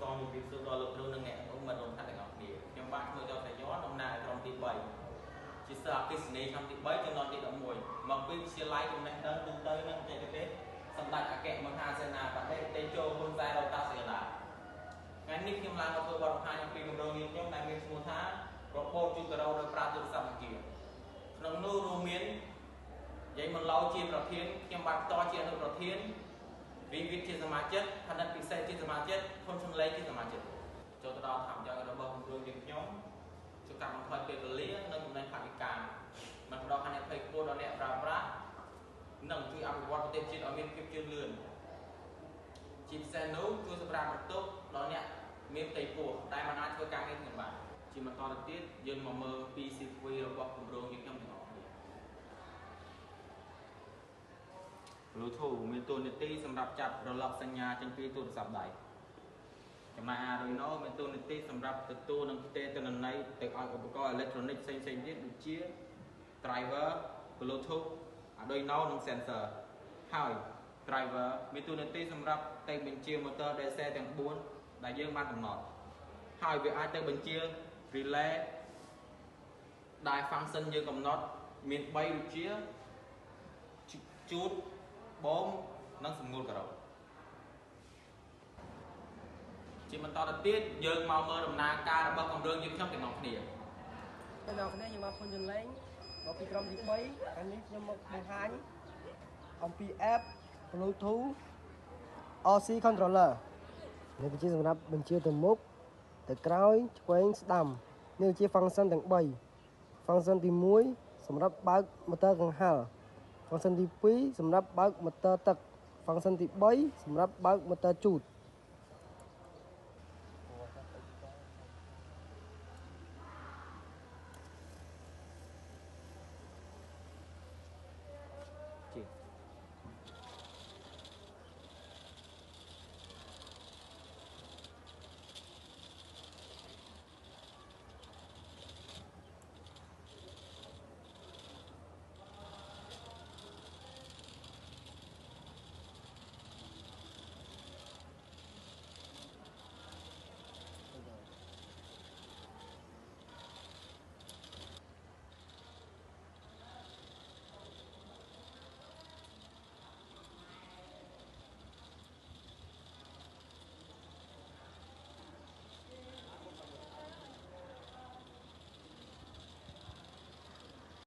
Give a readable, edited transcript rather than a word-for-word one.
សូមជម្រាបសួរដល់លោកគ្រូនិងអ្នកអ៊ំមិនរំខានទាំងអស់គ្នាខ្ញុំបាទឈ្មោះចូលសយ័នតំណាងក្រុមទី3ជាសិស្សអកិសនីឆ្នាំទី3ចំនួនទី11មកពីវិទ្យាល័យចំណេះដឹងទូទៅនិងបច្ចេកទេសសម្ដេចអគ្គមហាសេនាបតីតេជោហ៊ុនសែនរតសេនាថ្ងៃនេះខ្ញុំឡើងមកធ្វើបទបង្ហាញអំពីគម្រោងយើងខ្ញុំដែលមានឈ្មោះថារបបជូតការ៉ូដោយប្រើទូរស័ព្ទអង្គាក្នុងនោះរួមមានយាយមឡោជាប្រធានខ្ញុំបាទតជាអនុប្រធានវិវិធជាសមាជិកផនិតពិសេសជាសមាជិកហ៊ុនសំឡេងជាសមាជិកចូលទៅដល់tham giaរបស់គម្រោងយើងខ្ញុំជួយកាត់បន្ថយពេលវេលានិងចំណេញថវិកាមកផ្ដល់ហានិភ័យខ្ពស់ដល់អ្នកប្រើប្រាស់និងជួយអភិវឌ្ឍប្រទេសជាតិឲ្យមានភាពជឿនលឿនជាពិសេសនោះជួយសម្រាប់បន្ទុកដល់អ្នកមានផ្ទៃពោះដែលមិនអាចធ្វើការងារទាំងបានជាបន្តទៅទៀតយើងមកមើលពីស៊ីហ្វីរបស់គម្រោងយើងខ្ញុំទាំងអស់គ្នា Bluetooth មានតួនាទីសម្រាប់ចាប់រលកសញ្ញាចេញពីទូរស័ព្ទដៃចំណែក Arduino មានតួនាទីសម្រាប់ទទួលនិងផ្ទេរទិន្នន័យទៅឲ្យឧបករណ៍អេឡិចត្រូនិកផ្សេងៗទៀតដូចជា driver Bluetooth Arduino និង sensor ហើយ driver មានតួនាទីសម្រាប់ទៅបញ្ជា motor DC ទាំង4ដែលយើងបានកំណត់ហើយវាអាចទៅបញ្ជា relay ដែល function យើងកំណត់មាន3ដូចជាជូតបងនិងសម្ងួលការ៉ូជាបន្តទៅទៀតយើងមកមើលដំណើរការរបស់គម្រោងយើងខ្ញុំទាំងអស់គ្នាខ្ញុំមកភុនចន្លែងមកពីក្រុមទី3ហើយនេះខ្ញុំមកបង្ហាញអំពី app Bluetooth RC controller នេះគឺជាសម្រាប់បញ្ជាទៅមុខទៅក្រោយឆ្វេងស្ដាំនេះជា function ទាំង3 function ទី1សម្រាប់បើក motor កង្ហារ function ទី2សម្រាប់បើក motor ទឹក function ទី3សម្រាប់បើក motor ជូត